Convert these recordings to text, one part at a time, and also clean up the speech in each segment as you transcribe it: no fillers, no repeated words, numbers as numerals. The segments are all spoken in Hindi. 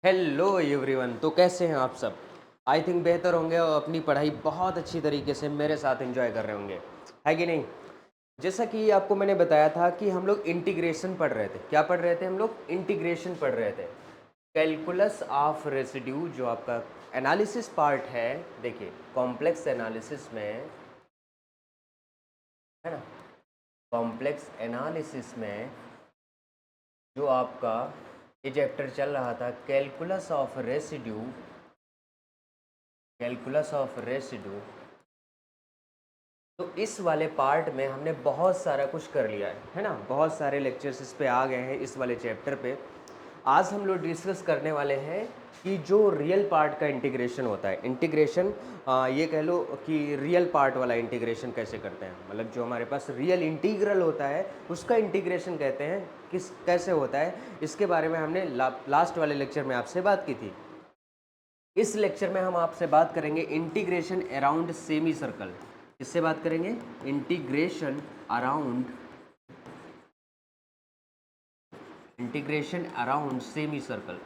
Hello everyone. तो कैसे हैं आप सब? आई थिंक बेहतर होंगे और अपनी पढ़ाई बहुत अच्छी तरीके से मेरे साथ एंजॉय कर रहे होंगे, है कि नहीं? जैसा कि आपको मैंने बताया था कि हम लोग इंटीग्रेशन पढ़ रहे थे। क्या पढ़ रहे थे हम लोग? इंटीग्रेशन पढ़ रहे थे। कैलकुलस ऑफ रेसिड्यू जो आपका एनालिसिस पार्ट है, देखिए कॉम्प्लेक्स एनालिसिस में, है ना, कॉम्प्लेक्स एनालिसिस में जो आपका ये चैप्टर चल रहा था calculus of residue, calculus of residue. तो इस वाले पार्ट में हमने बहुत सारा कुछ कर लिया है ना, बहुत सारे लेक्चर्स इस पे आ गए हैं इस वाले चैप्टर पे। आज हम लोग डिस्कस करने वाले हैं कि जो रियल पार्ट का इंटीग्रेशन होता है, इंटीग्रेशन ये कह लो कि रियल पार्ट वाला इंटीग्रेशन कैसे करते हैं, मतलब जो हमारे पास रियल इंटीग्रल होता है उसका इंटीग्रेशन कहते हैं, किस कैसे होता है, इसके बारे में हमने लास्ट वाले लेक्चर में आपसे बात की थी। इस लेक्चर में हम आपसे बात करेंगे इंटीग्रेशन अराउंड सेमी सर्कल। किससे बात करेंगे? Integration around, integration around semi circle.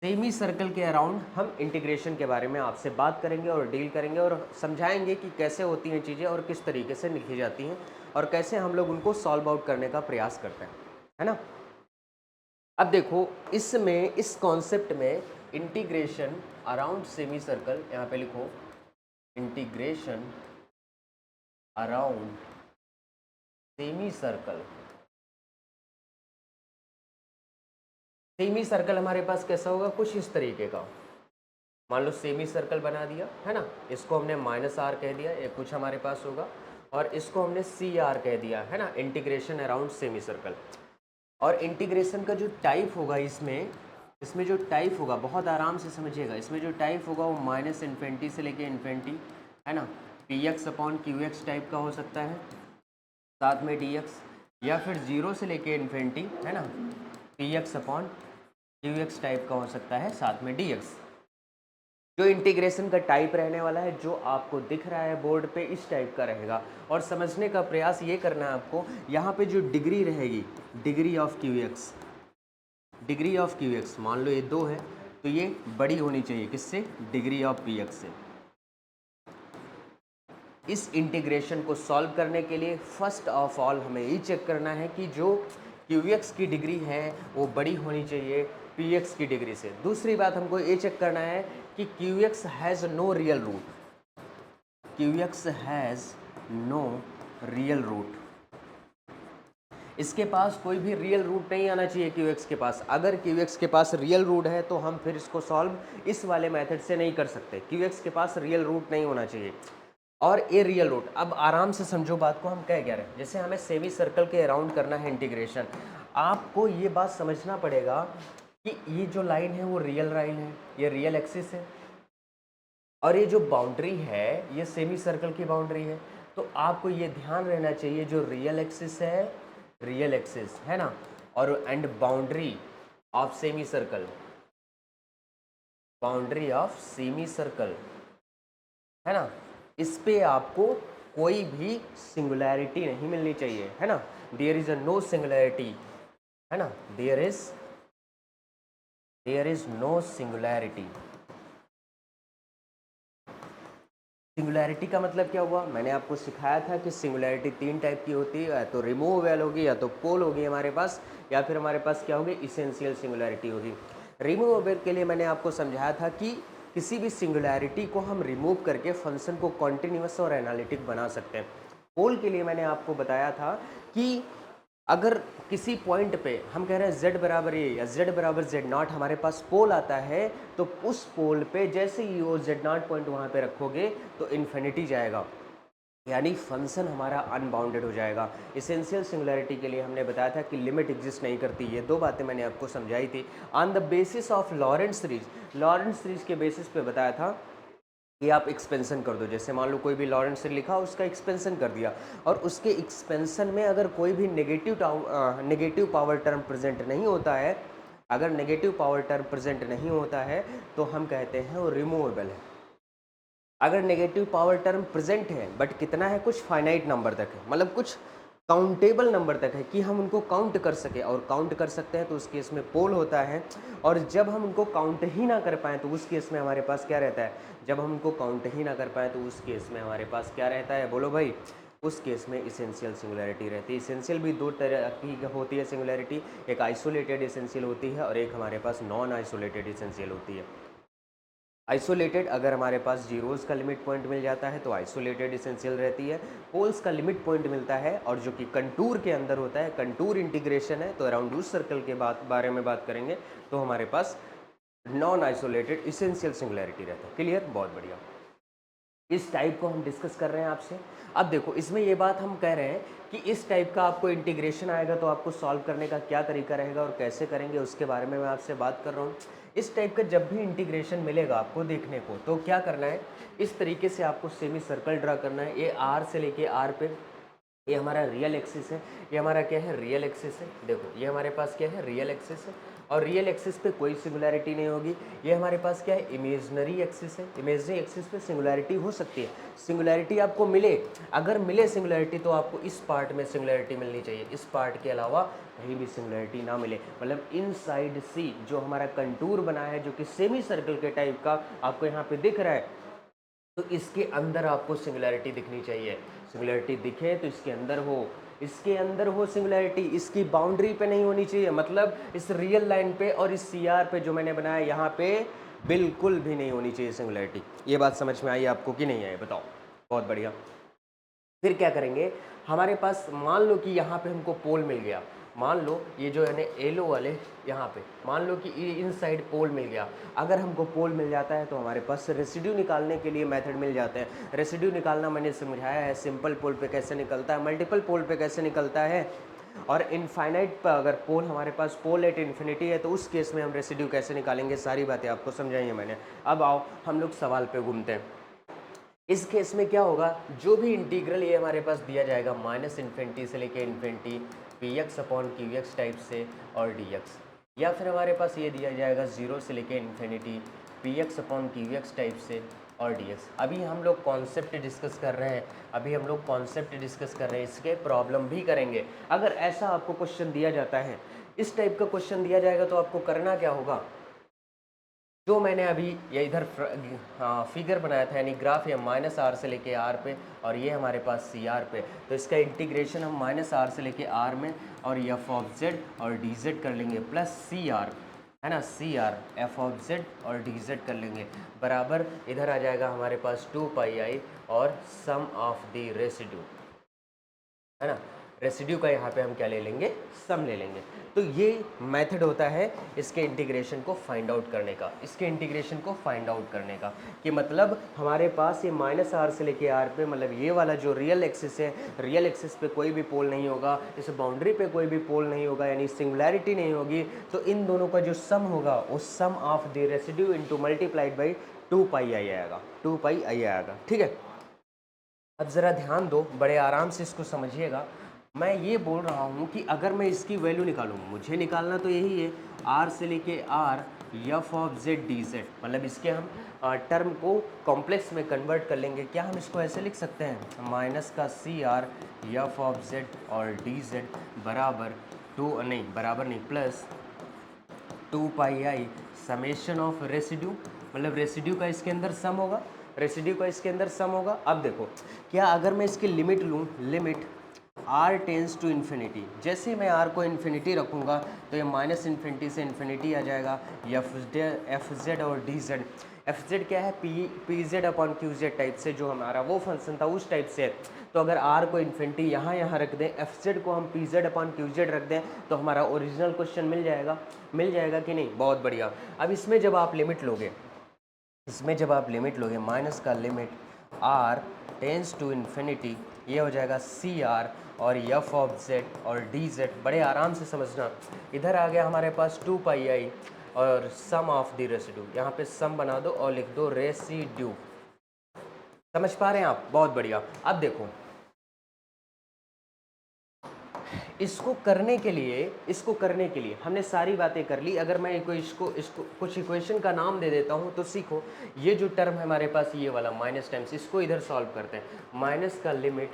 Semi circle के अराउंड हम इंटीग्रेशन के बारे में आपसे बात करेंगे और डील करेंगे और समझाएंगे कि कैसे होती हैं चीज़ें और किस तरीके से लिखी जाती हैं और कैसे हम लोग उनको सॉल्व आउट करने का प्रयास करते हैं, है ना। अब देखो, इसमें इस कॉन्सेप्ट में इंटीग्रेशन अराउंड सेमी सर्कल, यहाँ पे लिखो integration around semi circle. Semi circle हमारे पास कैसा होगा? कुछ इस तरीके का। मान लो सेमी सर्कल बना दिया, है ना, इसको हमने -r कह दिया, ये कुछ हमारे पास होगा, और इसको हमने CR कह दिया, है ना, इंटीग्रेशन अराउंड सेमी सर्कल। और इंटीग्रेशन का जो टाइप होगा इसमें, इसमें जो टाइप होगा बहुत आराम से समझिएगा, इसमें जो टाइप होगा वो -∞ से लेके इन्फिनिटी, है ना, px/qx टाइप का हो सकता है, साथ में dx, या फिर 0 से लेके इन्फिनिटी, है ना, px/qx टाइप का हो सकता है, साथ में dx। जो इंटीग्रेशन का टाइप रहने वाला है, जो आपको दिख रहा है बोर्ड पे, इस टाइप का रहेगा। और समझने का प्रयास ये करना है आपको, यहाँ पे जो डिग्री रहेगी, degree of QX, degree of QX मान लो ये 2 है, तो ये बड़ी होनी चाहिए किससे? डिग्री ऑफ PX से। इस इंटीग्रेशन को सॉल्व करने के लिए फर्स्ट ऑफ ऑल हमें ये चेक करना है कि जो QX की डिग्री है वो बड़ी होनी चाहिए PX की डिग्री से। दूसरी बात हमको ये चेक करना है कि QX has no real root, QX has no real root, इसके पास कोई भी रियल रूट नहीं आना चाहिए QX के पास। अगर QX के पास रियल रूट है तो हम फिर इसको सॉल्व इस वाले मेथड से नहीं कर सकते, QX के पास रियल रूट नहीं होना चाहिए। और ए रियल रूट, अब आराम से समझो बात को, हम कह क्या रहे हैं। जैसे हमें सेमी सर्कल के अराउंड करना है इंटीग्रेशन, आपको ये बात समझना पड़ेगा कि ये जो लाइन है वो रियल लाइन है, ये रियल एक्सिस है, और ये जो बाउंड्री है ये सेमी सर्कल की बाउंड्री है। तो आपको ये ध्यान रहना चाहिए, जो रियल एक्सिस है, रियल एक्सिस है ना, और and boundary of semi circle, boundary of semi circle, है ना, इस पे आपको कोई भी सिंगुलैरिटी नहीं मिलनी चाहिए, है ना। There is a no singularity, है ना, there is no singularity. Singularity का मतलब क्या हुआ? मैंने आपको सिखाया था कि सिंगुलैरिटी 3 टाइप की होती है, या तो रिमूवेबल होगी, या तो पोल होगी हमारे पास, या फिर हमारे पास क्या होगी? इसेंशियल सिंगुलैरिटी होगी। रिमूवेबल के लिए मैंने आपको समझाया था कि किसी भी सिंगुलैरिटी को हम रिमूव करके फंक्शन को कॉन्टिन्यूस और एनालिटिक बना सकते हैं। पोल के लिए मैंने आपको बताया था कि अगर किसी पॉइंट पे हम कह रहे हैं z बराबर a या z बराबर z0, हमारे पास पोल आता है, तो उस पोल पे जैसे ही वो z0 पॉइंट वहाँ पे रखोगे तो इन्फिनिटी जाएगा, यानी फंक्शन हमारा अनबाउंडेड हो जाएगा। इसेंशियल सिंगुलैरिटी के लिए हमने बताया था कि लिमिट एग्जिस्ट नहीं करती। ये 2 बातें मैंने आपको समझाई थी on the basis of Laurent series. Laurent series के बेसिस पे बताया था कि आप एक्सपेंशन कर दो। जैसे मान लो कोई भी लॉरेंट से लिखा, उसका एक्सपेंशन कर दिया, और उसके एक्सपेंशन में अगर कोई भी नेगेटिव पावर टर्म प्रेजेंट नहीं होता है, अगर नेगेटिव पावर टर्म प्रेजेंट नहीं होता है तो हम कहते हैं वो रिमूवेबल है। अगर नेगेटिव पावर टर्म प्रेजेंट है बट कितना है? कुछ फाइनाइट नंबर तक है, मतलब कुछ काउंटेबल नंबर तक है कि हम उनको काउंट कर सकें, और काउंट कर सकते हैं तो उस केस में पोल होता है। और जब हम उनको काउंट ही ना कर पाएँ तो उस केस में हमारे पास क्या रहता है? जब हम उनको काउंट ही ना कर पाएँ तो उस केस में हमारे पास क्या रहता है, बोलो भाई? उस केस में इसेंशियल सिंगुलैरिटी रहती है। इसेंशियल भी दो तरह की होती है सिंगुलैरिटी, एक आइसोलेटेड इसेंशियल होती है और एक हमारे पास नॉन आइसोलेटेड इसेंशियल होती है। आइसोलेटेड अगर हमारे पास जीरोज़ का लिमिट पॉइंट मिल जाता है तो आइसोलेटेड इसेंशियल रहती है। पोल्स का लिमिट पॉइंट मिलता है और जो कि कंटूर के अंदर होता है, कंटूर इंटीग्रेशन है, तो अराउंड उस सर्कल के बारे में बात करेंगे तो हमारे पास नॉन आइसोलेटेड इसेंशियल सिंगुलैरिटी रहता है। क्लियर? बहुत बढ़िया। इस टाइप को हम डिस्कस कर रहे हैं आपसे। अब देखो इसमें ये बात हम कह रहे हैं कि इस टाइप का आपको इंटीग्रेशन आएगा तो आपको सॉल्व करने का क्या तरीका रहेगा और कैसे करेंगे उसके बारे में मैं आपसे बात कर रहा हूँ। इस टाइप का जब भी इंटीग्रेशन मिलेगा आपको देखने को तो क्या करना है, इस तरीके से आपको सेमी सर्कल ड्रा करना है। ये आर से लेके आर पे ये हमारा रियल एक्सिस है, ये हमारा क्या है, रियल एक्सिस है। देखो ये हमारे पास क्या है, रियल एक्सिस है और रियल एक्सिस पे कोई सिंगुलैरिटी नहीं होगी। ये हमारे पास क्या है, इमेजनरी एक्सिस है। इमेजनरी एक्सिस पे सिंगुलैरिटी हो सकती है। सिंगुलैरिटी आपको मिले, अगर मिले सिंगुलैरिटी तो आपको इस पार्ट में सिंगुलैरिटी मिलनी चाहिए, इस पार्ट के अलावा कहीं भी सिंगुलैरिटी ना मिले। मतलब इनसाइड सी जो हमारा कंटूर बना है जो कि सेमी सर्कल के टाइप का आपको यहाँ पे दिख रहा है, तो इसके अंदर आपको सिंगुलैरिटी दिखनी चाहिए। सिंगुलैरिटी दिखे तो इसके अंदर हो, इसके अंदर हो सिंगुलैरिटी, इसकी बाउंड्री पे नहीं होनी चाहिए। मतलब इस रियल लाइन पे और इस सीआर पे जो मैंने बनाया यहाँ पे बिल्कुल भी नहीं होनी चाहिए सिंगुलैरिटी। ये बात समझ में आई आपको कि नहीं आई, बताओ? बहुत बढ़िया। फिर क्या करेंगे, हमारे पास मान लो कि यहाँ पे हमको पोल मिल गया। मान लो ये जो है ना येलो वाले यहाँ पे, मान लो कि इन साइड पोल मिल गया। अगर हमको पोल मिल जाता है तो हमारे पास रेसिड्यू निकालने के लिए मेथड मिल जाते हैं। रेसिड्यू निकालना मैंने समझाया है, सिंपल पोल पे कैसे निकलता है, मल्टीपल पोल पे कैसे निकलता है, और इनफाइनाइट पर अगर पोल हमारे पास पोल एट इन्फिनिटी है तो उस केस में हम रेसिड्यू कैसे निकालेंगे, सारी बातें आपको समझाई है मैंने। अब आओ हम लोग सवाल पे घूमते हैं। इस केस में क्या होगा, जो भी इंटीग्रल ये हमारे पास दिया जाएगा माइनस इन्फिनिटी से लेके infinity P x upon Q x type से और डी एक्स, या फिर हमारे पास ये दिया जाएगा जीरो से लेके infinity P x upon Q x type से और डी एक्स। अभी हम लोग कॉन्सेप्ट डिस्कस कर रहे हैं, अभी हम लोग कॉन्सेप्ट डिस्कस कर रहे हैं, इसके प्रॉब्लम भी करेंगे। अगर ऐसा आपको क्वेश्चन दिया जाता है, इस टाइप का क्वेश्चन दिया जाएगा तो आपको करना क्या होगा, जो मैंने अभी ये इधर फिगर बनाया था, यानी ग्राफ ये माइनस आर से लेके आर पे और ये हमारे पास सी आर पे, तो इसका इंटीग्रेशन हम माइनस आर से लेके आर में और एफ ऑफ जेड और डी जेड कर लेंगे प्लस सी आर, है ना, C R F of Z और डी जेड कर लेंगे, बराबर इधर आ जाएगा हमारे पास 2 पाई आई और सम ऑफ द रेसिड्यू, है ना। रेसिड्यू का यहाँ पे हम क्या ले लेंगे, सम ले लेंगे। तो ये मेथड होता है इसके इंटीग्रेशन को फाइंड आउट करने का, इसके इंटीग्रेशन को फाइंड आउट करने का, कि मतलब हमारे पास ये माइनस आर से लेके आर पे, मतलब ये वाला जो रियल एक्सिस है, रियल एक्सिस पे कोई भी पोल नहीं होगा, इस बाउंड्री पे कोई भी पोल नहीं होगा, यानी सिंगुलैरिटी नहीं होगी, तो इन दोनों का जो सम होगा वो sum of the residue into multiplied by 2 pi i आएगा, 2 पाई आई आएगा, ठीक है। अब ज़रा ध्यान दो, बड़े आराम से इसको समझिएगा। मैं ये बोल रहा हूँ कि अगर मैं इसकी वैल्यू निकालूँ, मुझे निकालना तो यही है, आर से लेके R F of Z D Z, मतलब इसके हम टर्म को कॉम्प्लेक्स में कन्वर्ट कर लेंगे। क्या हम इसको ऐसे लिख सकते हैं, माइनस का C R F of Z और डी जेड बराबर बराबर नहीं plus 2 pi I summation of residue, मतलब रेसिड्यू का इसके अंदर सम होगा, रेसिड्यू का इसके अंदर सम होगा। अब देखो क्या अगर मैं इसकी लिमिट लूँ, limit r tends to infinity, जैसे ही मैं r को इन्फिनिटी रखूँगा तो ये माइनस इन्फिनिटी से इन्फिनिटी आ जाएगा, एफ जेड और डी जेड। एफ जेड क्या है, P Z upon Q Z type से, जो हमारा वो फंक्शन था उस टाइप से। तो अगर r को इन्फिनिटी यहाँ रख दें, एफ जेड को हम P Z upon Q Z रख दें, तो हमारा ओरिजिनल क्वेश्चन मिल जाएगा कि नहीं। बहुत बढ़िया। अब इसमें जब आप लिमिट लोगे, माइनस का limit r tends to infinity, ये हो जाएगा सी आर और एफ ऑफ जेड और डी जेड, बड़े आराम से समझना। इधर आ गया हमारे पास 2 पाई आई और सम ऑफ द रेसिड्यू, यहाँ पे सम बना दो और लिख दो रेसिड्यू। समझ पा रहे हैं आप? बहुत बढ़िया। अब देखो इसको करने के लिए हमने सारी बातें कर ली। अगर मैं इसको कुछ इक्वेशन का नाम दे देता हूँ तो सीखो। ये जो टर्म है हमारे पास, ये वाला माइनस टाइम्स, इसको इधर सॉल्व करते हैं। माइनस का लिमिट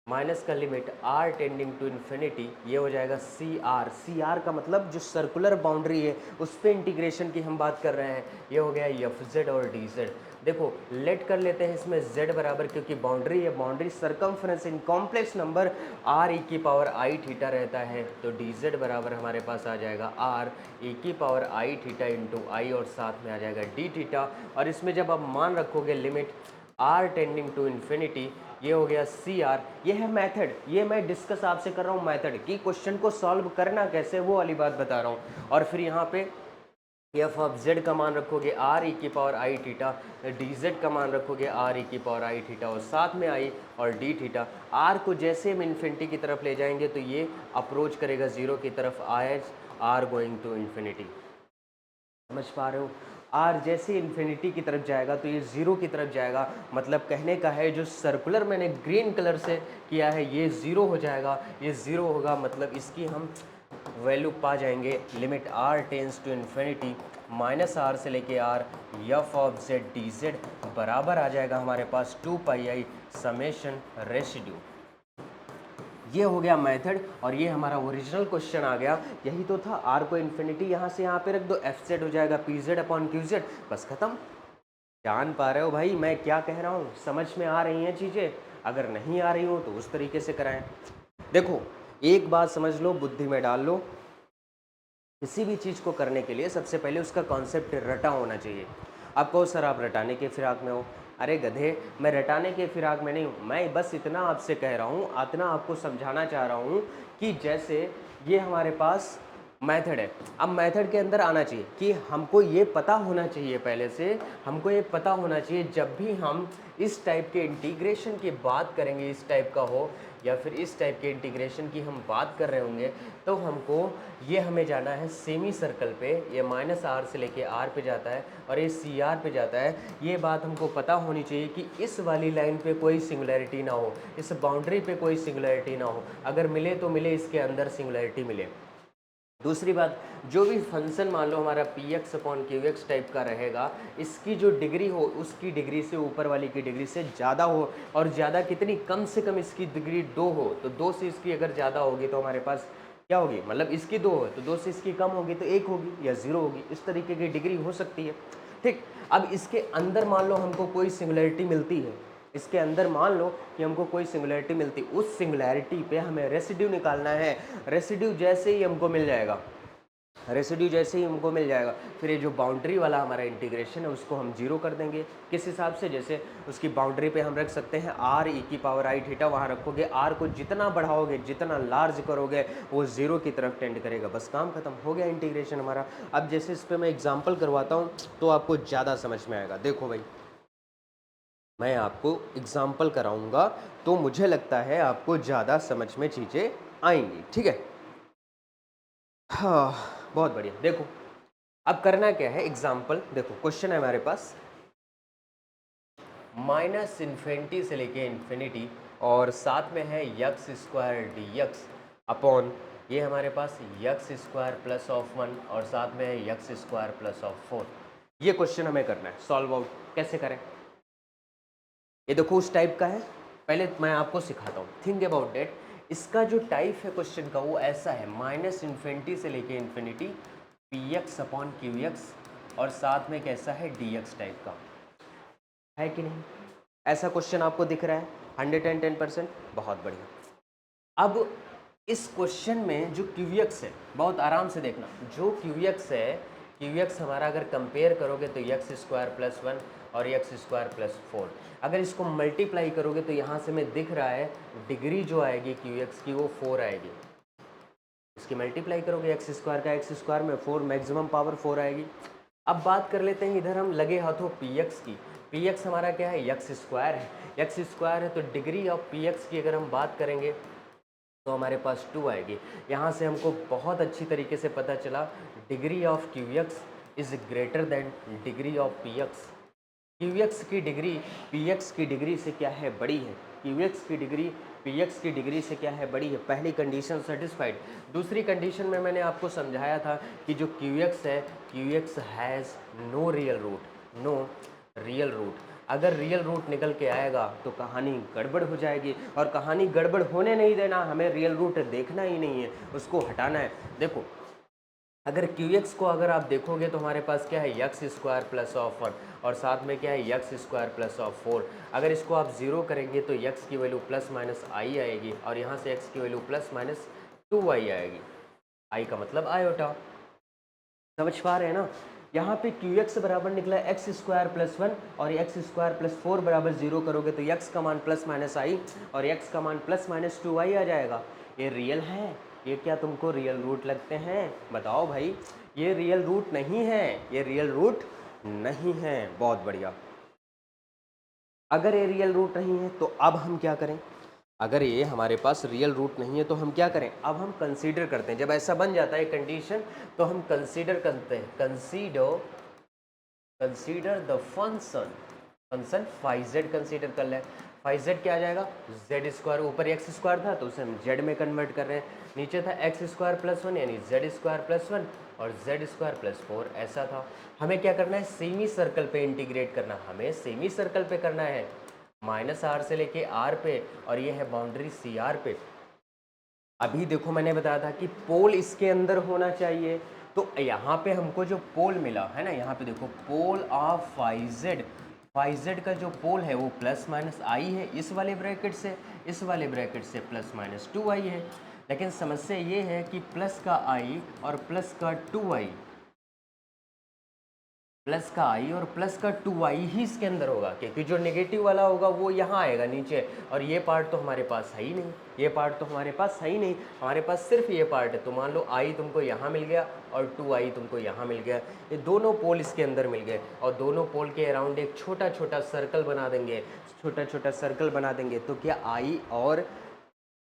माइनस का limit r tending to infinity, ये हो जाएगा सी आर। सी आर का मतलब जो सर्कुलर बाउंड्री है उस पे इंटीग्रेशन की हम बात कर रहे हैं। ये हो गया एफ जेड और डी जेड। देखो लेट कर लेते हैं इसमें z बराबर, क्योंकि बाउंड्री है, boundary circumference in complex number r e की पावर i थीटा रहता है, तो डी जेड बराबर हमारे पास आ जाएगा r e की पावर i थीटा इंटू आई, और साथ में आ जाएगा d थीटा। और इसमें जब आप मान रखोगे limit r tending to infinity, ये हो गया सी आर। ये है मेथड, ये मैं डिस्कस आपसे कर रहा हूँ मेथड की, क्वेश्चन को सॉल्व करना कैसे वो वाली बात बता रहा हूँ। और फिर यहाँ पे एफ ऑफ जेड का मान रखोगे आर ई की पावर आई थीटा, डी जेड का मान रखोगे आर ई की पावर आई थीटा, और साथ में आई और डी थीटा। आर को जैसे हम इन्फिनिटी की तरफ ले जाएंगे तो ये अप्रोच करेगा जीरो की तरफ, I R going to infinity. समझ पा रहे हो? आर जैसे इन्फिनिटी की तरफ जाएगा तो ये ज़ीरो की तरफ जाएगा। मतलब कहने का है जो सर्कुलर मैंने ग्रीन कलर से किया है ये ज़ीरो हो जाएगा, ये ज़ीरो होगा, मतलब इसकी हम वैल्यू पा जाएंगे limit r tends to infinity minus R से लेके R F of Z D Z बराबर आ जाएगा हमारे पास 2 पाई आई समेशन रेसिड्यू। ये हो गया मेथड, और ये हमारा ओरिजिनल क्वेश्चन आ गया। यही तो था, आर को इन्फिनिटी यहाँ से यहाँ पे रख दो, एफ जेड हो जाएगा P Z upon Q Z, बस खत्म। जान पा रहे हो भाई मैं क्या कह रहा हूँ? समझ में आ रही हैं चीज़ें? अगर नहीं आ रही हो तो उस तरीके से कराएं। देखो एक बात समझ लो, बुद्धि में डाल लो, किसी भी चीज़ को करने के लिए सबसे पहले उसका कॉन्सेप्ट रटा होना चाहिए। आप कहो सर आप रटाने के फिराक में हो, अरे गधे मैं रटाने के फिराक में नहीं हूँ, मैं बस इतना आपसे कह रहा हूँ, इतना आपको समझाना चाह रहा हूँ कि जैसे ये हमारे पास मेथड है। अब मेथड के अंदर आना चाहिए कि हमको ये पता होना चाहिए, पहले से हमको ये पता होना चाहिए जब भी हम इस टाइप के इंटीग्रेशन की बात करेंगे, इस टाइप का हो या फिर इस टाइप के इंटीग्रेशन की हम बात कर रहे होंगे, तो हमको ये हमें जाना है सेमी सर्कल पे, ये माइनस आर से लेके आर पे जाता है और ये सी आर पे जाता है। ये बात हमको पता होनी चाहिए कि इस वाली लाइन पे कोई सिंगुलैरिटी ना हो, इस बाउंड्री पे कोई सिंगुलैरिटी ना हो, अगर मिले तो मिले इसके अंदर सिंगुलैरिटी मिले। दूसरी बात, जो भी फंक्शन मान लो हमारा P x upon Q x type का रहेगा, इसकी जो डिग्री हो उसकी डिग्री से ऊपर वाली की डिग्री से ज़्यादा हो, और ज़्यादा कितनी, कम से कम इसकी डिग्री 2 हो, तो 2 से इसकी अगर ज़्यादा होगी तो हमारे पास क्या होगी, मतलब इसकी 2 हो तो 2 से इसकी कम होगी तो 1 होगी या 0 होगी, इस तरीके की डिग्री हो सकती है। ठीक, अब इसके अंदर मान लो हमको कोई सिंगुलैरिटी मिलती है, इसके अंदर मान लो कि हमको कोई सिंगुलैरिटी मिलती, उस सिंगुलैरिटी पे हमें रेसिड्यू निकालना है। रेसिड्यू जैसे ही हमको मिल जाएगा, रेसिड्यू जैसे ही हमको मिल जाएगा, फिर ये जो बाउंड्री वाला हमारा इंटीग्रेशन है उसको हम जीरो कर देंगे। किस हिसाब से, जैसे उसकी बाउंड्री पे हम रख सकते हैं आर ई की पावर आई थीटा, वहाँ रखोगे, आर को जितना बढ़ाओगे जितना लार्ज करोगे वो जीरो की तरफ टेंड करेगा, बस काम खत्म हो गया इंटीग्रेशन हमारा। अब जैसे इस पर मैं एग्जाम्पल करवाता हूँ तो आपको ज़्यादा समझ में आएगा। देखो भाई मैं आपको एग्जाम्पल कराऊंगा तो मुझे लगता है आपको ज़्यादा समझ में चीज़ें आएंगी, ठीक है? हाँ बहुत बढ़िया। देखो अब करना क्या है, एग्जाम्पल देखो, क्वेश्चन है हमारे पास माइनस इन्फिनिटी से लेके इन्फिनिटी, और साथ में है x square D x upon, ये हमारे पास यक्स स्क्वायर प्लस ऑफ 1 और साथ में है यक्स स्क्वायर प्लस ऑफ 4। ये क्वेश्चन हमें करना है, सॉल्व आउट कैसे करें। ये देखो उस टाइप का है, पहले मैं आपको सिखाता हूँ, थिंक अबाउट डेट। इसका जो टाइप है क्वेश्चन का वो ऐसा है, माइनस इन्फिनिटी से लेके infinity P x upon Q x, और साथ में कैसा है डी एक्स टाइप का है कि नहीं? ऐसा क्वेश्चन आपको दिख रहा है 110%, बहुत बढ़िया। अब इस क्वेश्चन में जो क्यू एक्स है, बहुत आराम से देखना, जो क्यू एक्स है, क्यू एक्स हमारा अगर कंपेयर करोगे तो एक्स स्क्वायर प्लस 1 और एक्स स्क्वायर प्लस 4, अगर इसको मल्टीप्लाई करोगे तो यहाँ से मैं दिख रहा है डिग्री जो आएगी क्यू एक्स की वो 4 आएगी। इसकी मल्टीप्लाई करोगे एक्स स्क्वायर का एक्स स्क्वायर में 4, मैक्सिमम पावर 4 आएगी। अब बात कर लेते हैं इधर हम लगे हाथों पी एक्स की। पी एक्स हमारा क्या है, एक्स स्क्वायर है, एक्स स्क्वायर है, तो डिग्री ऑफ पी एक्स की अगर हम बात करेंगे तो हमारे पास 2 आएगी। यहाँ से हमको बहुत अच्छी तरीके से पता चला degree of Q x is greater than degree of P x. Q x की डिग्री पी एक्स की डिग्री से क्या है, बड़ी है। क्यू एक्स की डिग्री पी एक्स की डिग्री से क्या है, बड़ी है। पहली कंडीशन सेटिस्फाइड। दूसरी कंडीशन में मैंने आपको समझाया था कि जो क्यू एक्स है, Q X has no real root, no real root. अगर रियल रूट निकल के आएगा तो कहानी गड़बड़ हो जाएगी, और कहानी गड़बड़ होने नहीं देना, हमें रियल रूट देखना ही नहीं है, उसको हटाना है। देखो अगर क्यू को अगर आप देखोगे तो हमारे पास क्या है, यक्स स्क्वायर प्लस ऑफ 1, और साथ में क्या है, यक्स स्क्वायर प्लस ऑफ 4। अगर इसको आप ज़ीरो करेंगे तो यक्स की वैल्यू प्लस माइनस आई आएगी, और यहाँ से एक्स की वैल्यू प्लस माइनस 2y आएगी। आई का मतलब आयोटा, समझ पा रहे हैं ना। यहाँ पे क्यू एक्स बराबर निकला एक्स स्क्वायर प्लस 1, और एक्स स्क्वायर प्लस 4 बराबर 0 करोगे तो एक्स का मान प्लस माइनस आई, और एक्स का मान प्लस माइनस 2y आ जाएगा। ये रियल है? ये क्या तुमको रियल रूट लगते हैं? बताओ भाई, ये रियल रूट नहीं है, ये रियल रूट नहीं है। बहुत बढ़िया। अगर ये रियल रूट नहीं है तो अब हम क्या करें? अगर ये हमारे पास रियल रूट नहीं है तो हम क्या करें? अब हम कंसीडर करते हैं, जब ऐसा बन जाता है कंडीशन तो हम कंसीडर करते हैं, consider the function five Z consider कर लें। फाइव जेड क्या आ जाएगा, जेड स्क्वायर, ऊपर एक्स स्क्वायर था तो उसे हम जेड में कन्वर्ट कर रहे हैं, नीचे था एक्स स्क्वायर प्लस 1 यानी जेड स्क्वायर प्लस 1 और जेड स्क्वायर प्लस 4 ऐसा था। हमें क्या करना है, सेमी सर्कल पे इंटीग्रेट करना, हमें सेमी सर्कल पे करना है, माइनस आर से लेके आर पे, और ये है बाउंड्री सी आर पे। अभी देखो मैंने बताया था कि पोल इसके अंदर होना चाहिए, तो यहाँ पे हमको जो पोल मिला है ना, यहाँ पे देखो पोल ऑफ फाइव जेड का जो पोल है वो प्लस माइनस आई है, इस वाले ब्रैकेट से, इस वाले ब्रैकेट से प्लस माइनस 2i है। लेकिन समस्या ये है कि प्लस का आई और प्लस का 2i, प्लस का आई और प्लस का 2y ही इसके अंदर होगा, क्योंकि जो नेगेटिव वाला होगा वो यहाँ आएगा नीचे, और ये पार्ट तो हमारे पास है ही नहीं, ये पार्ट तो हमारे पास है ही नहीं, हमारे पास सिर्फ ये पार्ट है। तो मान लो आई तुमको यहाँ मिल गया और 2y तुमको यहाँ मिल गया, ये दोनों पोल इसके अंदर मिल गए, और दोनों पोल के अराउंड एक छोटा छोटा सर्कल बना देंगे, छोटा छोटा सर्कल बना देंगे, तो क्या आई और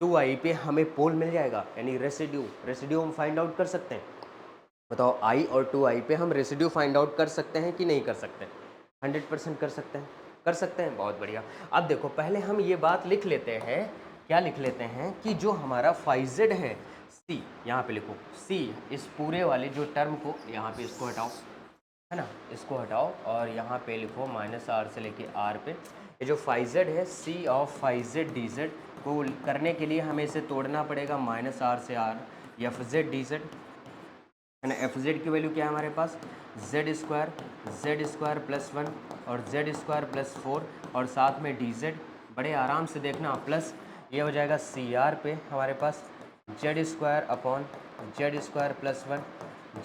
2y पे हमें पोल मिल जाएगा, यानी रेसिड्यू हम फाइंड आउट कर सकते हैं। बताओ आई और 2i पे हम रेसिड्यू फाइंड आउट कर सकते हैं कि नहीं कर सकते? 100% कर सकते हैं, कर सकते हैं। बहुत बढ़िया। अब देखो पहले हम ये बात लिख लेते हैं, क्या लिख लेते हैं कि जो हमारा फाइव जेड है, सी यहाँ पे लिखो, सी इस पूरे वाले जो टर्म को यहाँ पे इसको हटाओ, है ना, इसको हटाओ, और यहाँ पे लिखो माइनस आर से लेके आर पे, ये जो फाइव जेड है, C of five z D z को करने के लिए हमें इसे तोड़ना पड़ेगा, माइनस आर से R F Z D z, है ना। एफ जेड की वैल्यू क्या है हमारे पास, जेड स्क्वायर प्लस 1 और जेड स्क्वायर प्लस 4, और साथ में डी जेड, बड़े आराम से देखना, प्लस ये हो जाएगा सी आर पे हमारे पास z square upon z square plus 1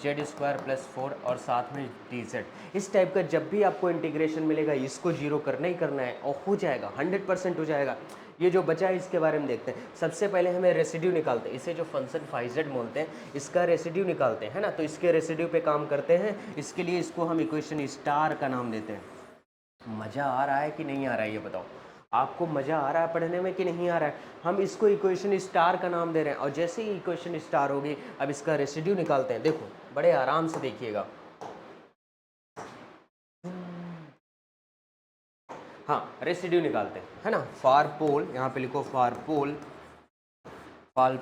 Z square plus 4 और साथ में डी जेड। इस टाइप का जब भी आपको इंटीग्रेशन मिलेगा इसको जीरो करना ही करना है, और हो जाएगा, 100% हो जाएगा। ये जो बचा है इसके बारे में देखते हैं। सबसे पहले हमें रेसिड्यू निकालते हैं, इसे जो फंक्शन फाइव जेड बोलते हैं इसका रेसिड्यू निकालते हैं, है ना। तो इसके रेसिड्यू पे काम करते हैं, इसके लिए इसको हम इक्वेशन स्टार का नाम देते हैं। मज़ा आ रहा है कि नहीं आ रहा है ये बताओ, आपको मज़ा आ रहा है पढ़ने में कि नहीं आ रहा है? हम इसको इक्वेशन स्टार का नाम दे रहे हैं, और जैसे ही इक्वेशन स्टार होगी अब इसका रेसिड्यू निकालते हैं। देखो बड़े आराम से देखिएगा, हाँ रेसिड्यू निकालते हैं, है ना। फार पोल, यहाँ पे लिखो फार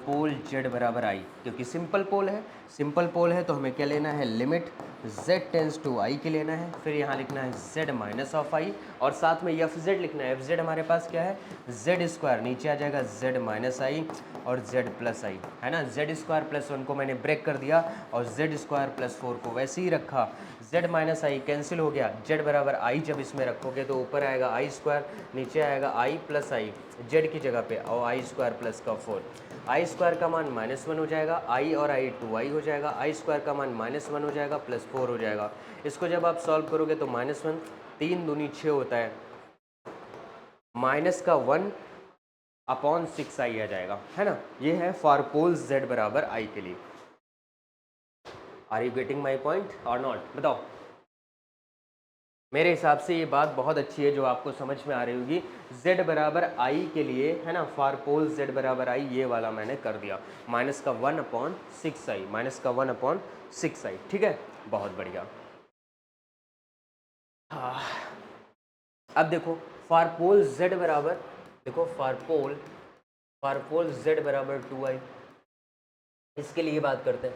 पोल जेड बराबर आई, क्योंकि सिंपल पोल है, सिंपल पोल है तो हमें क्या लेना है, लिमिट z टेंस टू आई के लेना है, फिर यहाँ लिखना है z माइनस ऑफ आई, और साथ में एफ जेड लिखना है। एफ जेड हमारे पास क्या है, जेड स्क्वायर, नीचे आ जाएगा z माइनस आई और z प्लस आई, है ना। जेड स्क्वायर प्लस 1 को मैंने ब्रेक कर दिया और जेड स्क्वायर प्लस 4 को वैसे ही रखा, z माइनस आई कैंसिल हो गया, z बराबर आई जब इसमें रखोगे तो ऊपर आएगा आई स्क्वायर, नीचे आएगा आई प्लस आई z की जगह पे, और आई स्क्वायर प्लस का 4, आई स्क्वायर का मान -1 हो जाएगा, आई और आई 2i हो जाएगा, आई स्क्वायर का मान -1 हो जाएगा प्लस 4 हो जाएगा। इसको जब आप सॉल्व करोगे तो -1 3 दूनी 6 होता है, माइनस का 1 अपॉन 6i आ जाएगा, है ना। ये है फॉर पोल z बराबर i के लिए। Are you getting my point और नॉट? बताओ। मेरे हिसाब से ये बात बहुत अच्छी है जो आपको समझ में आ रही होगी। z बराबर आई के लिए, है ना, फॉर पोल z बराबर आई, ये वाला मैंने कर दिया, माइनस का 1 अपॉन 6i, माइनस का 1 अपॉन 6i, ठीक है, बहुत बढ़िया। हाँ, अब देखो फॉर पोल z बराबर, देखो फॉर पोल z बराबर 2i, इसके लिए बात करते हैं।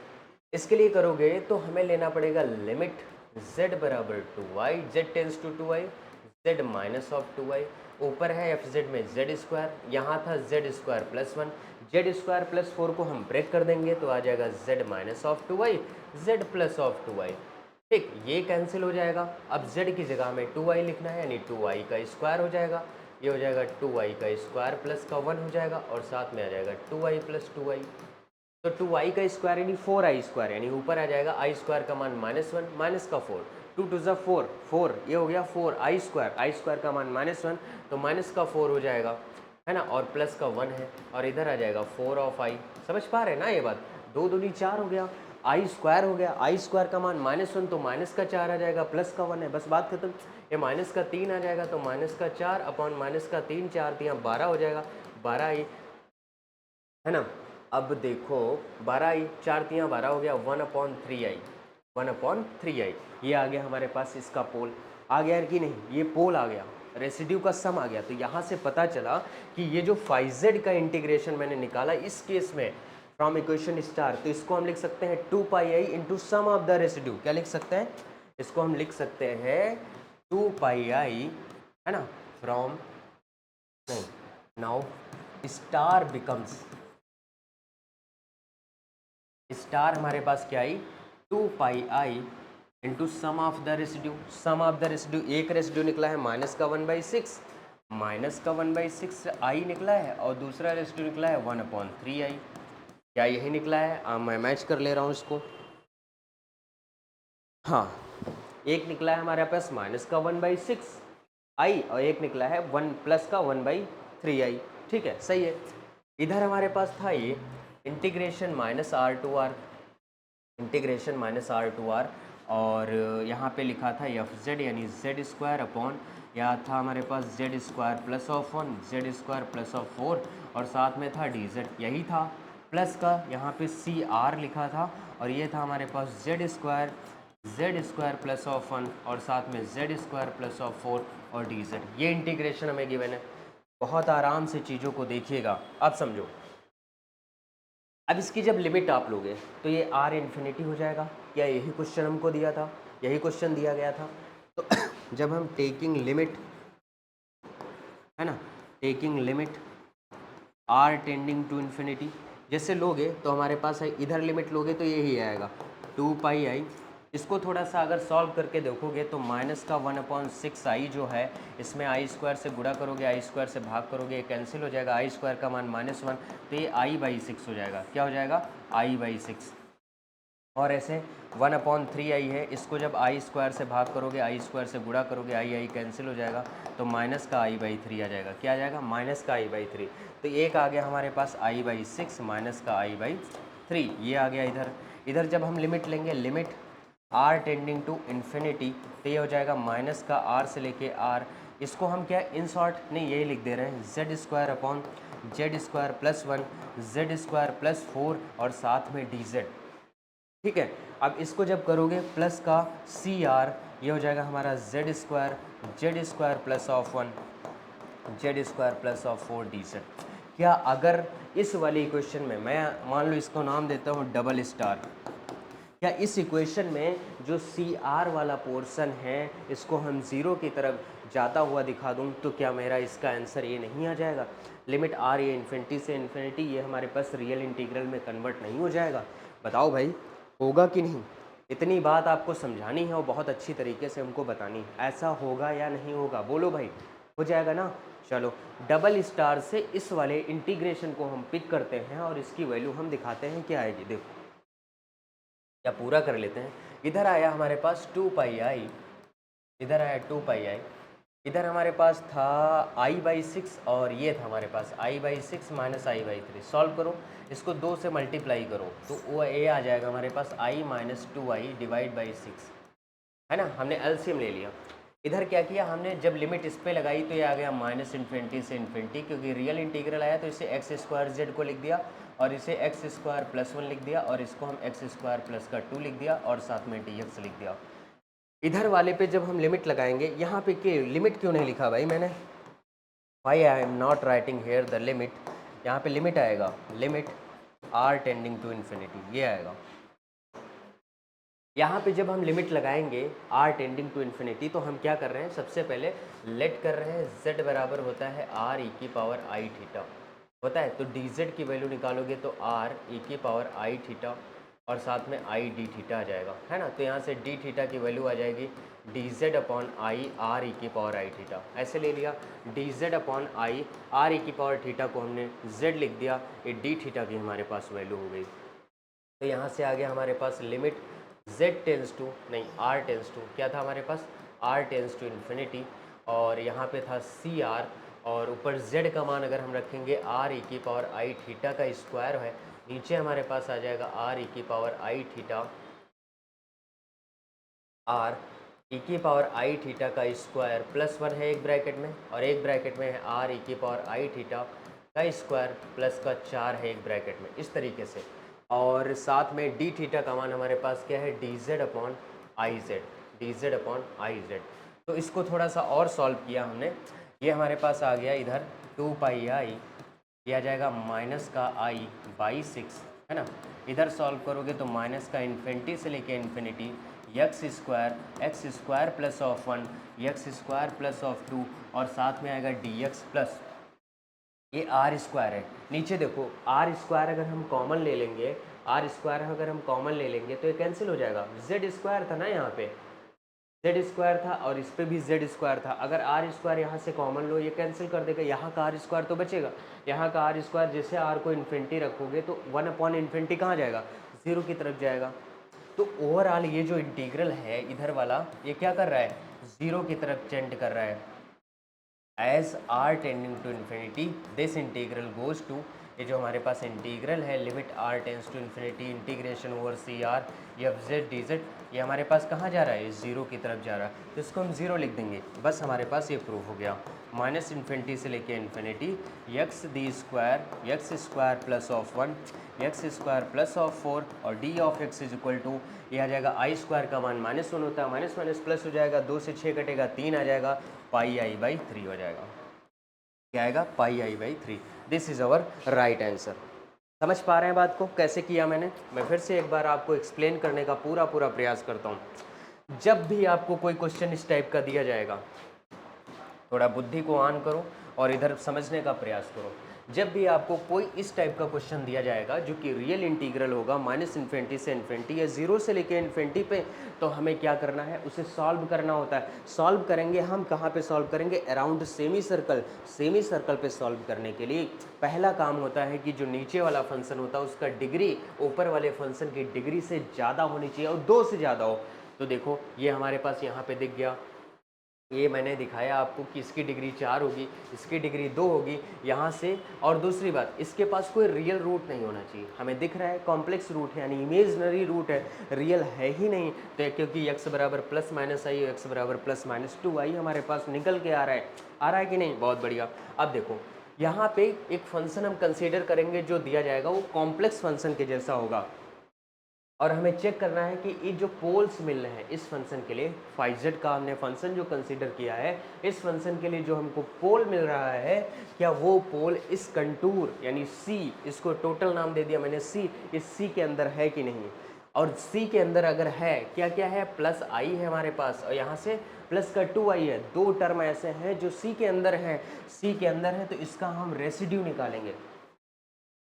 इसके लिए करोगे तो हमें लेना पड़ेगा लिमिट z बराबर 2i, z tends to 2i, z minus of 2y, ऊपर है एफ जेड में जेड स्क्वायर, यहाँ था Z square plus 1, Z square plus 4 को हम ब्रेक कर देंगे तो आ जाएगा z minus of 2y, z plus of 2y। ठीक, ये कैंसिल हो जाएगा। अब z की जगह में 2y लिखना है, यानी 2y का स्क्वायर हो जाएगा, ये हो जाएगा 2y का स्क्वायर प्लस का 1 हो जाएगा और साथ में आ जाएगा 2y प्लस 2y। तो 2y का स्क्वायर यानी 4i स्क्वायर, यानी ऊपर आ जाएगा आई स्क्वायर का मान -1 माइनस का 4, 2 टू ज़ा 4, 4 ये हो गया 4 आई स्क्वायर का मान -1 तो माइनस का 4 हो जाएगा, है ना, और प्लस का 1 है और इधर आ जाएगा 4 ऑफ आई। समझ पा रहे हैं ना ये बात? 2 दूनी 4 हो गया, आई स्क्वायर हो गया, आई स्क्वायर का मान -1 तो माइनस का 4 आ जाएगा, प्लस का 1 है, बस बात खत्म। ये माइनस का 3 आ जाएगा तो माइनस का 4 अपॉन माइनस का 3, 4 3 12 हो जाएगा, 12 आई, है ना। अब देखो 12 आई, 4 3 12 हो गया, 1/3i, 1/3i, ये आ गया हमारे पास इसका पोल आ गया कि नहीं, ये पोल आ गया, रेसिड्यू का सम आ गया। तो यहाँ से पता चला कि ये जो फाइव जेड का इंटीग्रेशन मैंने निकाला इस केस में फ्रॉम इक्वेशन स्टार, तो इसको हम लिख सकते हैं 2πi into sum of the residue. क्या लिख सकते हैं? इसको हम लिख सकते हैं 2πi, है ना, फ्रॉम, नहीं, नाउ स्टार बिकम्स, स्टार हमारे पास क्या आई, 2πi into sum of the residue. Sum of the residue, एक रेसिड्यू निकला है माइनस का 1/6, माइनस का 1/6 आई निकला है और दूसरा रेसिड्यू निकला है 1/3i। क्या यही निकला है? मैं मैच कर ले रहा हूँ इसको। हाँ, एक निकला है हमारे पास माइनस का 1/6 आई और एक निकला है 1 प्लस का 1/3i। ठीक है, सही है। इधर हमारे पास था ये इंटीग्रेशन -r/r, इंटीग्रेशन -r/r, और यहाँ पे लिखा था एफ जेड यानी जेड स्क्वायर अपॉन, यहाँ था हमारे पास z square plus of 1, Z square plus of 4 और साथ में था डी जेड, यही था प्लस का, यहाँ पे सी आर लिखा था और ये था हमारे पास जेड स्क्वायर प्लस ऑफ 1 और साथ में जेड स्क्वायर प्लस ऑफ 4 और डी जेड। ये इंटीग्रेशन हमें गिवन है। बहुत आराम से चीज़ों को देखिएगा, अब समझो। अब इसकी जब लिमिट आप लोगे तो ये r इन्फिनिटी हो जाएगा। क्या यही क्वेश्चन हमको दिया था, यही क्वेश्चन दिया गया था। तो जब हम टेकिंग लिमिट, है ना, taking limit r tending to infinity जैसे लोगे तो हमारे पास है, इधर लिमिट लोगे तो यही आएगा 2πi। इसको थोड़ा सा अगर सॉल्व करके देखोगे तो माइनस का 1/6i जो है, इसमें आई स्क्वायर से गुणा करोगे, आई स्क्वायर से भाग करोगे, कैंसिल हो जाएगा, आई स्क्वायर का मान -1 तो ये i/6 हो जाएगा। क्या हो जाएगा? i/6। और ऐसे 1/3i है, इसको जब आई स्क्वायर से भाग करोगे, आई स्क्वायर से गुणा करोगे, आई कैंसिल हो जाएगा तो माइनस का i/3 आ जाएगा। क्या आ जाएगा? माइनस का i/3। तो एक आ गया हमारे पास i/6 माइनस का i/3, ये आ गया इधर। इधर जब हम लिमिट लेंगे, limit r tending to infinity, तो ये हो जाएगा माइनस का r से लेके r, इसको हम क्या इन शॉर्ट नहीं यही लिख दे रहे हैं, Z square upon z square plus 1, Z square plus 4 और साथ में डी जेड। ठीक है, अब इसको जब करोगे प्लस का सी आर, ये हो जाएगा हमारा Z square plus of 1, Z square plus of 4 D Z. क्या अगर इस वाली इक्वेशन में मैं मान लो इसको नाम देता हूँ डबल स्टार, क्या इस इक्वेशन में जो सी आर वाला पोर्शन है इसको हम ज़ीरो की तरफ जाता हुआ दिखा दूँ तो क्या मेरा इसका आंसर ये नहीं आ जाएगा? लिमिट आर ये इन्फिनिटी से इन्फिनिटी, ये हमारे पास रियल इंटीग्रल में कन्वर्ट नहीं हो जाएगा? बताओ भाई, होगा कि नहीं? इतनी बात आपको समझानी है और बहुत अच्छी तरीके से हमको बतानी है, ऐसा होगा या नहीं होगा? बोलो भाई, हो जाएगा ना? चलो, डबल स्टार से इस वाले इंटीग्रेशन को हम पिक करते हैं और इसकी वैल्यू हम दिखाते हैं क्या आएगी। देखो, या पूरा कर लेते हैं। इधर आया हमारे पास 2πi, इधर आया 2πi, इधर हमारे पास था i/6 और ये था हमारे पास i/6 माइनस i/3। सॉल्व करो, इसको 2 से मल्टीप्लाई करो तो वो ये आ जाएगा हमारे पास i-2i डिवाइड बाई 6, है ना। हमने एलसीएम ले लिया। इधर क्या किया हमने, जब लिमिट इस पे लगाई तो ये आ गया माइनस इन्फिनिटी से इन्फिनिटी, क्योंकि रियल इंटीग्रल आया तो इसे एक्स स्क्वायर जेड को लिख दिया और इसे एक्स स्क्वायर प्लस 1 लिख दिया और इसको हम एक्स स्क्वायर प्लस का 2 लिख दिया और साथ में डी एक्स लिख दिया। इधर वाले पे जब हम लिमिट लगाएंगे, यहाँ पे के लिमिट क्यों नहीं लिखा भाई मैंने? Why I am not writing here the limit, यहाँ पे लिमिट आएगा, limit R tending to infinity, ये आएगा। यहाँ पे जब हम लिमिट लगाएंगे r टेंडिंग टू इन्फिनिटी, तो हम क्या कर रहे हैं, सबसे पहले लेट कर रहे हैं z बराबर होता है r e की पावर i थीटा होता है। तो dz की वैल्यू निकालोगे तो r e की पावर i थीटा और साथ में i d थीटा आ जाएगा, है ना। तो यहाँ से d थीटा की वैल्यू आ जाएगी dz upon I r e की पावर i थीटा, ऐसे ले लिया। dz upon I r e की पावर थीटा को हमने z लिख दिया, ये d थीटा की हमारे पास वैल्यू हो गई। तो यहाँ से आ गया हमारे पास लिमिट z टेंस टू, नहीं r टेंस टू, क्या था हमारे पास, r टेंस टू इन्फिनिटी, और यहाँ पे था सी आर, और ऊपर z का मान अगर हम रखेंगे r e की पावर i थीटा का स्क्वायर है, नीचे हमारे पास आ जाएगा r e की power i theta, r e की पावर i थीटा का स्क्वायर प्लस 1 है एक ब्रैकेट में, और एक ब्रैकेट में है r e की पावर i थीटा का स्क्वायर प्लस का 4 है एक ब्रैकेट में, इस तरीके से। और साथ में d थीटा का मान हमारे पास क्या है, dz upon I Z, dz upon I Z. तो इसको थोड़ा सा और सॉल्व किया हमने, ये हमारे पास आ गया इधर 2 पाई आई, ये आ जाएगा माइनस का आई बाई 6, है ना। इधर सॉल्व करोगे तो माइनस का इन्फिनिटी से लेके infinity X square plus of 1 X square plus of 2, और साथ में आएगा डी एक्स प्लस ये आर स्क्वायर है। नीचे देखो आर स्क्वायर अगर हम कॉमन ले लेंगे, आर स्क्वायर अगर हम कॉमन ले लेंगे तो ये कैंसिल हो जाएगा। जेड स्क्वायर था ना, यहाँ पे जेड स्क्वायर था और इस पे भी जेड स्क्वायर था। अगर आर स्क्वायर यहाँ से कॉमन लो, ये कैंसिल कर देगा, यहाँ का आर स्क्वायर तो बचेगा। यहाँ का आर स्क्वायर जैसे आर को इन्फिनिटी रखोगे तो 1 अपॉन इन्फिनिटी कहाँ जाएगा, 0 की तरफ जाएगा। तो ओवरऑल ये जो इंटीग्रल है इधर वाला, ये क्या कर रहा है, 0 की तरफ टेंड कर रहा है। As R tending to infinity this integral goes to, ये जो हमारे पास इंटीग्रल है limit R tends to infinity integration over C R F Z D Z, ये हमारे पास कहाँ जा रहा है, 0 की तरफ जा रहा है। तो इसको हम 0 लिख देंगे, बस हमारे पास ये प्रूफ हो गया। माइनस इन्फिनिटी से लेके infinity X square plus of 1 X square plus of 4 और D of X is equal to, ये आ जाएगा आई स्क्वायर का मान -1 होता है, माइनस माइनस प्लस हो जाएगा, 2 से 6 कटेगा 3 आ जाएगा, पाई आई बाई 3 हो जाएगा। क्या आएगा, pi i by 3। This is our right answer. समझ पा रहे हैं बात को, कैसे किया मैंने। मैं फिर से एक बार आपको एक्सप्लेन करने का पूरा प्रयास करता हूँ। जब भी आपको कोई क्वेश्चन इस टाइप का दिया जाएगा, थोड़ा बुद्धि को ऑन करो और इधर समझने का प्रयास करो। जब भी आपको कोई इस टाइप का क्वेश्चन दिया जाएगा जो कि रियल इंटीग्रल होगा माइनस इन्फिनिटी से इन्फिनिटी या 0 से लेके इन्फिनिटी पे, तो हमें क्या करना है, उसे सॉल्व करना होता है। सॉल्व करेंगे हम कहाँ पे सॉल्व करेंगे, around semi circle. Semi circle पे सॉल्व करने के लिए पहला काम होता है कि जो नीचे वाला फंक्शन होता है उसका डिग्री ऊपर वाले फंक्शन की डिग्री से ज़्यादा होनी चाहिए और 2 से ज़्यादा हो। तो देखो ये हमारे पास यहाँ पे दिख गया, ये मैंने दिखाया आपको कि इसकी डिग्री 4 होगी, इसकी डिग्री 2 होगी यहाँ से। और दूसरी बात, इसके पास कोई रियल रूट नहीं होना चाहिए। हमें दिख रहा है कॉम्प्लेक्स रूट है यानी इमेजनरी रूट है, रियल है ही नहीं। तो क्योंकि x बराबर प्लस माइनस आई, x बराबर प्लस माइनस 2 आई हमारे पास निकल के आ रहा है कि नहीं, बहुत बढ़िया। अब देखो यहाँ पे एक फंक्शन हम कंसीडर करेंगे, जो दिया जाएगा वो कॉम्प्लेक्स फंक्शन के जैसा होगा, और हमें चेक करना है कि ये जो पोल्स मिल रहे हैं इस फंक्शन के लिए, फाइव जेड का हमने फंक्शन जो कंसीडर किया है, इस फंक्शन के लिए जो हमको पोल मिल रहा है, क्या वो पोल इस कंटूर यानी सी, इसको टोटल नाम दे दिया मैंने सी, इस सी के अंदर है कि नहीं। और सी के अंदर अगर है, क्या क्या है, प्लस आई है हमारे पास और यहाँ से प्लस का 2 आई है। दो टर्म ऐसे हैं जो सी के अंदर है, सी के अंदर है, तो इसका हम रेसिड्यू निकालेंगे।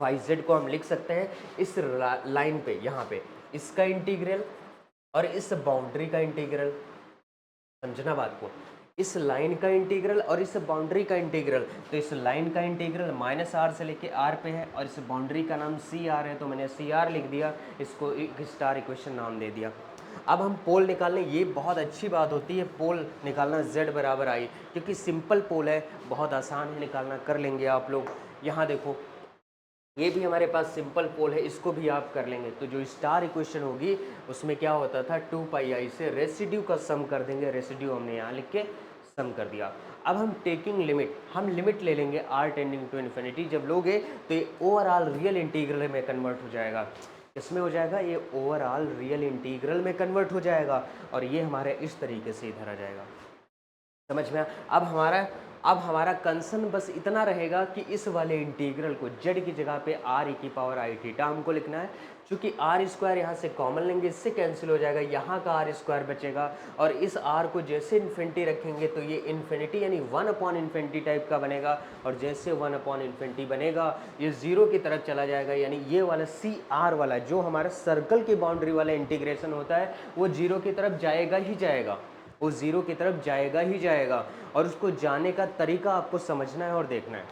फाइव जेड को हम लिख सकते हैं इस लाइन पे, यहाँ पे इसका इंटीग्रल और इस बाउंड्री का इंटीग्रल, समझना बात को, इस लाइन का इंटीग्रल और इस बाउंड्री का इंटीग्रल। तो इस लाइन का इंटीग्रल माइनस आर से लेके आर पे है और इस बाउंड्री का नाम सी आर है, तो मैंने सी आर लिख दिया, इसको एक स्टार इक्वेशन नाम दे दिया। अब हम पोल निकालने, ये बहुत अच्छी बात होती है पोल निकालना z बराबर आई, क्योंकि सिंपल पोल है, बहुत आसान है निकालना, कर लेंगे आप लोग। यहाँ देखो ये भी हमारे पास सिंपल पोल है, इसको भी आप कर लेंगे। तो जो स्टार इक्वेशन होगी उसमें क्या होता था, 2 पाई आई से रेसिड्यू का सम कर देंगे, रेसिड्यू हमने यहाँ लिख के सम कर दिया। अब हम टेकिंग लिमिट, हम लिमिट ले लेंगे r टेंडिंग टू इन्फिनिटी। जब लोगे तो ये ओवरऑल रियल इंटीग्रल में कन्वर्ट हो जाएगा। इसमें हो जाएगा, ये ओवरऑल रियल इंटीग्रल में कन्वर्ट हो जाएगा और ये हमारे इस तरीके से इधर आ जाएगा। समझ में? अब हमारा अब हमारा कंसर्न बस इतना रहेगा कि इस वाले इंटीग्रल को जेड की जगह पे आर ई की पावर आई थीटा हमको लिखना है। चूँकि आर स्क्वायर यहाँ से कॉमन लेंगे, इससे कैंसिल हो जाएगा, यहाँ का आर स्क्वायर बचेगा और इस आर को जैसे इन्फिनिटी रखेंगे तो ये इन्फिनिटी यानी 1/इन्फिनिटी टाइप का बनेगा और जैसे 1/इन्फिनिटी बनेगा ये ज़ीरो की तरफ चला जाएगा, यानी ये वाला सी आर वाला जो हमारा सर्कल की बाउंड्री वाला इंटीग्रेशन होता है वो जीरो की तरफ जाएगा ही जाएगा, वो ज़ीरो की तरफ जाएगा ही जाएगा। और उसको जाने का तरीका आपको समझना है और देखना है।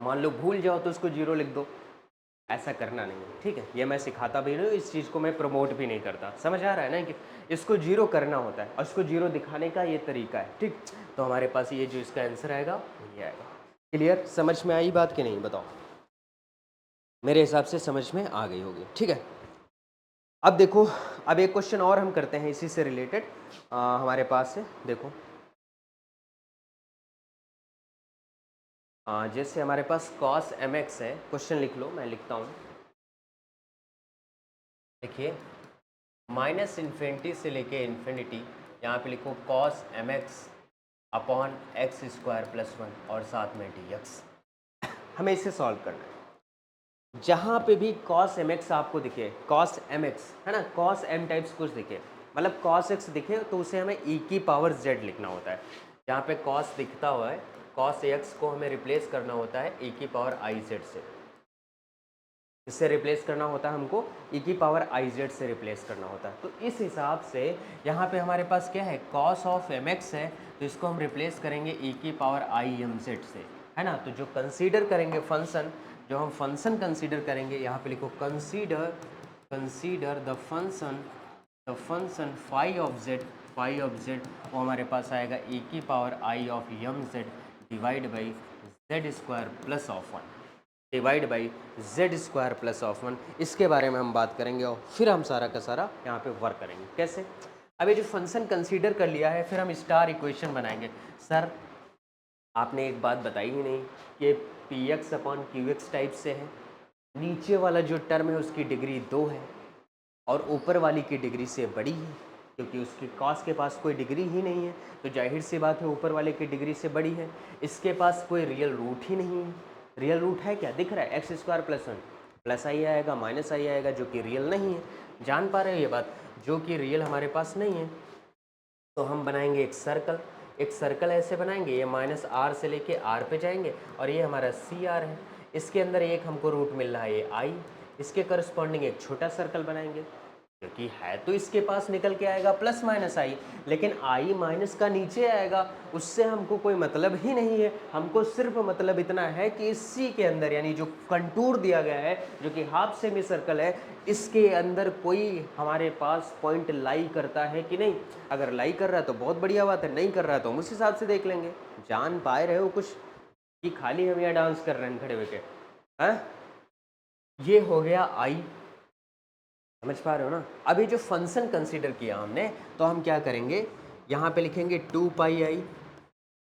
मान लो भूल जाओ तो उसको जीरो लिख दो, ऐसा करना नहीं है, ठीक है। ये मैं सिखाता भी नहीं हूँ, इस चीज़ को मैं प्रमोट भी नहीं करता, समझ आ रहा है ना कि इसको जीरो करना होता है और इसको जीरो दिखाने का ये तरीका है, ठीक। तो हमारे पास ये जो इसका आंसर आएगा ये आएगा। क्लियर, समझ में आई बात कि नहीं बताओ? मेरे हिसाब से समझ में आ गई होगी, ठीक है। अब देखो, अब एक क्वेश्चन और हम करते हैं इसी से रिलेटेड, हमारे पास है, देखो जैसे हमारे पास cos mx है, क्वेश्चन लिख लो, मैं लिखता हूँ। देखिए माइनस इन्फिनिटी से लेके इन्फिनिटी, यहाँ पे लिखो cos mx upon X square plus 1 और साथ में dx। हमें इसे सॉल्व करना है। जहाँ पे भी cos mx आपको दिखे, cos mx है ना, cos m टाइप्स कुछ दिखे, मतलब cos x दिखे तो उसे हमें e की पावर z लिखना होता है। जहाँ पे cos दिखता हुआ है, cos x को हमें रिप्लेस करना होता है e की पावर i z से। इससे रिप्लेस करना होता है हमको, e की पावर i z से रिप्लेस करना होता है। तो इस हिसाब से यहाँ पे हमारे पास क्या है, cos ऑफ mx है, तो इसको हम रिप्लेस करेंगे e की पावर i m z से, है ना। तो जो कंसीडर करेंगे फंक्शन, जो हम फंक्शन कंसीडर करेंगे, यहाँ पे लिखो consider the function phi of Z, वो हमारे पास आएगा e की power i of M Z divide by Z square plus of 1, divide by Z square plus of 1। इसके बारे में हम बात करेंगे और फिर हम सारा का सारा यहाँ पे वर्क करेंगे। कैसे? अब ये जो फंक्शन कंसीडर कर लिया है, फिर हम स्टार इक्वेशन बनाएंगे। सर आपने एक बात बताई ही नहीं कि P x upon Q x type से है, नीचे वाला जो टर्म है उसकी डिग्री 2 है और ऊपर वाली की डिग्री से बड़ी है, क्योंकि उसकी कॉस के पास कोई डिग्री ही नहीं है, तो जाहिर सी बात है ऊपर वाले की डिग्री से बड़ी है। इसके पास कोई रियल रूट ही नहीं है। रियल रूट है क्या, दिख रहा है, एक्स स्क्वायर प्लस 1 प्लस आई आएगा माइनस आई आएगा, जो कि रियल नहीं है। जान पा रहे हो ये बात, जो कि रियल हमारे पास नहीं है। तो हम बनाएंगे एक सर्कल ऐसे बनाएंगे, ये माइनस आर से लेके आर पे जाएंगे और ये हमारा सी आर है। इसके अंदर एक हमको रूट मिल रहा है ये आई, इसके करस्पॉन्डिंग एक छोटा सर्कल बनाएंगे, क्योंकि है तो इसके पास निकल के आएगा प्लस माइनस आई, लेकिन आई माइनस का नीचे आएगा, उससे हमको कोई मतलब ही नहीं है। हमको सिर्फ मतलब इतना है कि इस सी के अंदर, यानी जो कंटूर दिया गया है जो कि हाफ सेमी सर्कल है, इसके अंदर कोई हमारे पास पॉइंट लाई करता है कि नहीं। अगर लाई कर रहा है तो बहुत बढ़िया बात है, नहीं कर रहा है तो हम उस हिसाब से देख लेंगे। जान पाए रहे हो कुछ कि खाली हम यहाँ डांस कर रहे हैं खड़े होके? हाँ, ये हो गया आई, समझ पा रहे हो ना। अभी जो फंक्शन कंसीडर किया हमने, तो हम क्या करेंगे, यहाँ पे लिखेंगे 2 पाई आई,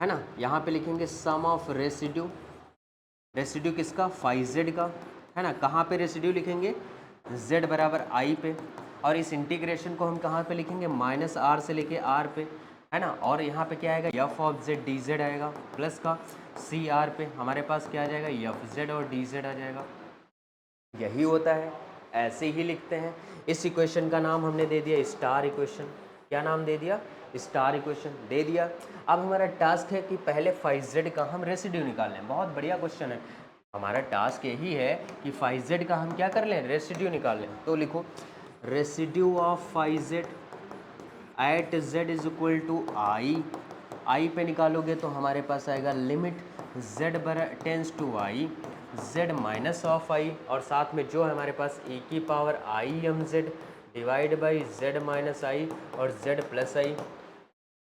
है ना। यहाँ पे लिखेंगे सम ऑफ रेसिड्यू, रेसिड्यू किसका, फाई जेड का, है ना। कहाँ पे रेसिड्यू लिखेंगे, z बराबर आई पे, और इस इंटीग्रेशन को हम कहाँ पे लिखेंगे, माइनस आर से लेके आर पे, है ना। और यहाँ पे क्या आएगा, F of Z D Z आएगा, प्लस का सी आर पे हमारे पास क्या आ जाएगा, एफ जेड और डी जेड आ जाएगा। यही होता है, ऐसे ही लिखते हैं। इस इक्वेशन का नाम हमने दे दिया स्टार इक्वेशन। क्या नाम दे दिया, स्टार इक्वेशन दे दिया। अब हमारा टास्क है कि पहले फाइव जेड का हम रेसिड्यू निकाल लें। बहुत बढ़िया क्वेश्चन है, हमारा टास्क यही है कि फाइव जेड का हम क्या कर लें, रेसिड्यू निकाल लें। तो लिखो residue of five z at z is equal to i पे निकालोगे तो हमारे पास आएगा limit z tends to i z minus of i, और साथ में जो है हमारे पास e की power i m z divide by z minus i और जेड प्लस आई।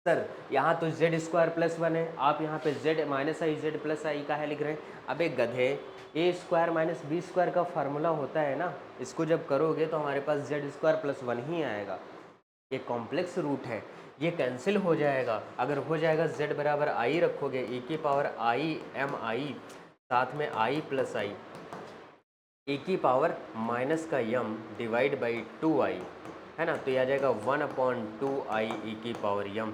सर यहाँ तो जेड स्क्वायर प्लस 1 है, आप यहाँ पे z minus i z plus i का है लिख रहे हैं। अब एक गधे, a square minus b square का फार्मूला होता है ना, इसको जब करोगे तो हमारे पास जेड स्क्वायर प्लस 1 ही आएगा। ये कॉम्प्लेक्स रूट है, ये कैंसिल हो जाएगा। अगर हो जाएगा z बराबर आई रखोगे, e की पावर आई एम आई, साथ में आई प्लस आई, e की पावर माइनस का यम डिवाइड बाई 2i, है ना। तो यह आ जाएगा 1/2i e की पावर यम।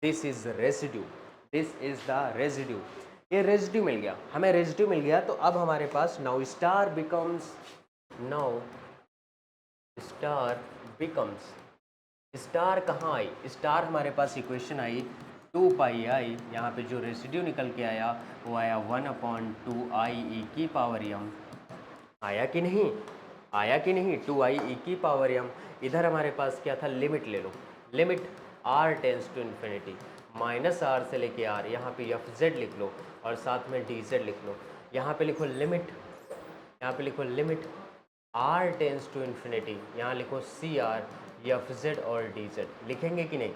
This is residue, this is the residue. ये रेजिड्यू मिल गया, हमें रेजिड्यू मिल गया, तो अब हमारे पास now star becomes, now star becomes, star कहाँ आई, स्टार हमारे पास इक्वेशन आई 2 पाई आई, यहाँ पे जो रेसिड्यू निकल के आया वो आया 1/2 i e⁻m। आया कि नहीं, आया कि नहीं, 2 i e⁻m। इधर हमारे पास क्या था, लिमिट ले लो, limit r tends to infinity, minus R से लेके आर, यहाँ पे एफ जेड लिख लो और साथ में डी जेड लिख लो। यहाँ पे लिखो लिमिट, यहाँ पे लिखो limit r tends to infinity, यहाँ लिखो सी आर, एफ जेड और डी जेड। लिखेंगे कि नहीं।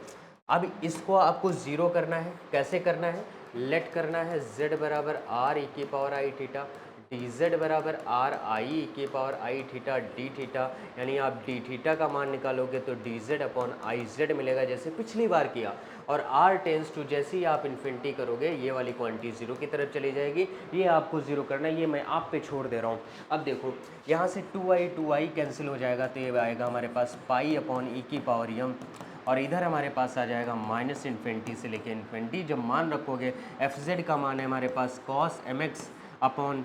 अब इसको आपको ज़ीरो करना है, कैसे करना है, लेट करना है z बराबर r e⁻i⁻θ, डी जेड बराबर r i e⁻i⁻θ D theta, यानी आप डी थीटा का मान निकालोगे तो D Z upon I Z मिलेगा जैसे पिछली बार किया। और r टेंस टू, जैसे ही आप इन्फिनिटी करोगे ये वाली क्वांटिटी जीरो की तरफ चली जाएगी, ये आपको जीरो करना है, ये मैं आप पे छोड़ दे रहा हूँ। अब देखो यहाँ से 2i कैंसिल हो जाएगा, तो ये आएगा हमारे पास पाई अपॉन e⁻m, और इधर हमारे पास आ जाएगा माइनस इन्फिनिटी से लेके इन्फिनिटी। जब मान रखोगे एफ जेड का मान है हमारे पास कॉस mx अपॉन,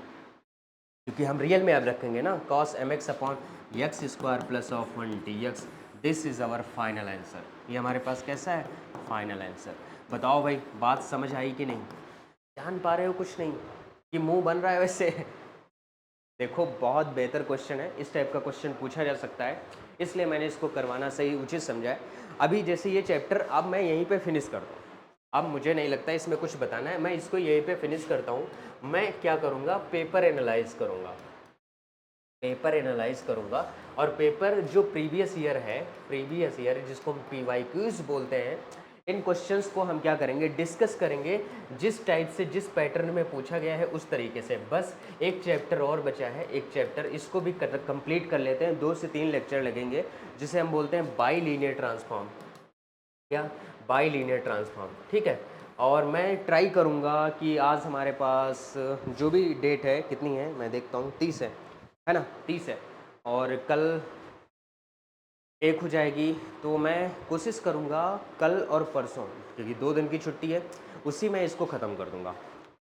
क्योंकि हम रियल में अब रखेंगे ना, cos mx upon X square plus of 1 dx। This is our final answer. ये हमारे पास कैसा है, फाइनल आंसर। बताओ भाई, बात समझ आई कि नहीं, जान पा रहे हो कुछ नहीं, कि मुंह बन रहा है वैसे। देखो बहुत बेहतर क्वेश्चन है, इस टाइप का क्वेश्चन पूछा जा सकता है, इसलिए मैंने इसको करवाना सही उचित समझा है। अभी जैसे ये चैप्टर अब मैं यहीं पे फिनिश करता हूँ, अब मुझे नहीं लगता इसमें कुछ बताना है, मैं इसको यहीं पे फिनिश करता हूँ। मैं क्या करूँगा, पेपर एनालाइज करूँगा, पेपर एनालाइज करूँगा, और पेपर जो प्रीवियस ईयर है, प्रीवियस ईयर जिसको हम PYQs बोलते हैं, इन क्वेश्चंस को हम क्या करेंगे, डिस्कस करेंगे, जिस टाइप से जिस पैटर्न में पूछा गया है उस तरीके से। बस एक चैप्टर और बचा है, एक चैप्टर, इसको भी कंप्लीट कर लेते हैं, 2 से 3 लेक्चर लगेंगे, जिसे हम बोलते हैं बाई लीनियर ट्रांसफॉर्म। क्या, बाई लीनियर ट्रांसफॉर्म, ठीक है। और मैं ट्राई करूँगा कि आज हमारे पास जो भी डेट है, कितनी है मैं देखता हूँ, 30 है ना, 30 है, और कल 1 हो जाएगी, तो मैं कोशिश करूँगा कल और परसों, क्योंकि 2 दिन की छुट्टी है, उसी में इसको ख़त्म कर दूँगा,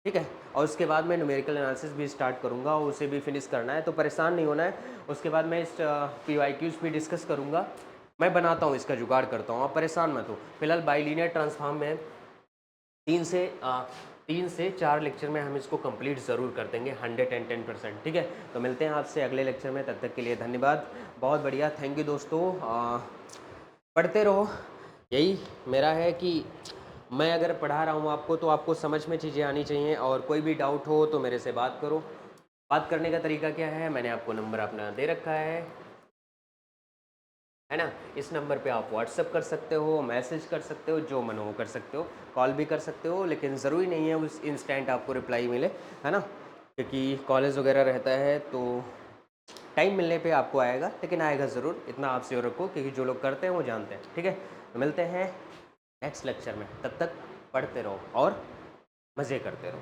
ठीक है। और उसके बाद मैं न्यूमेरिकल एनालिसिस भी स्टार्ट करूँगा, और उसे भी फिनिश करना है, तो परेशान नहीं होना है। उसके बाद मैं इस PYQs भी डिस्कस करूँगा, मैं बनाता हूँ, इसका जुगाड़ करता हूँ, आप परेशान मत हो। फिलहाल बाईलीनियर ट्रांसफॉर्म में 3 से 4 लेक्चर में हम इसको कंप्लीट ज़रूर कर देंगे 110%, ठीक है। तो मिलते हैं आपसे अगले लेक्चर में, तब तक के लिए धन्यवाद, बहुत बढ़िया, थैंक यू दोस्तों। पढ़ते रहो, यही मेरा है कि मैं अगर पढ़ा रहा हूँ आपको, तो आपको समझ में चीज़ें आनी चाहिए, और कोई भी डाउट हो तो मेरे से बात करो। बात करने का तरीका क्या है, मैंने आपको नंबर अपना दे रखा है ना, इस नंबर पे आप व्हाट्सअप कर सकते हो, मैसेज कर सकते हो, जो मन हो कर सकते हो, कॉल भी कर सकते हो, लेकिन ज़रूरी नहीं है उस इंस्टेंट आपको रिप्लाई मिले, है ना, क्योंकि कॉलेज वगैरह रहता है, तो टाइम मिलने पे आपको आएगा, लेकिन आएगा ज़रूर, इतना आप श्योर रखो, क्योंकि जो लोग करते हैं वो जानते हैं, ठीक है। तो मिलते हैं नेक्स्ट लेक्चर में, तब तक पढ़ते रहो और मज़े करते रहो।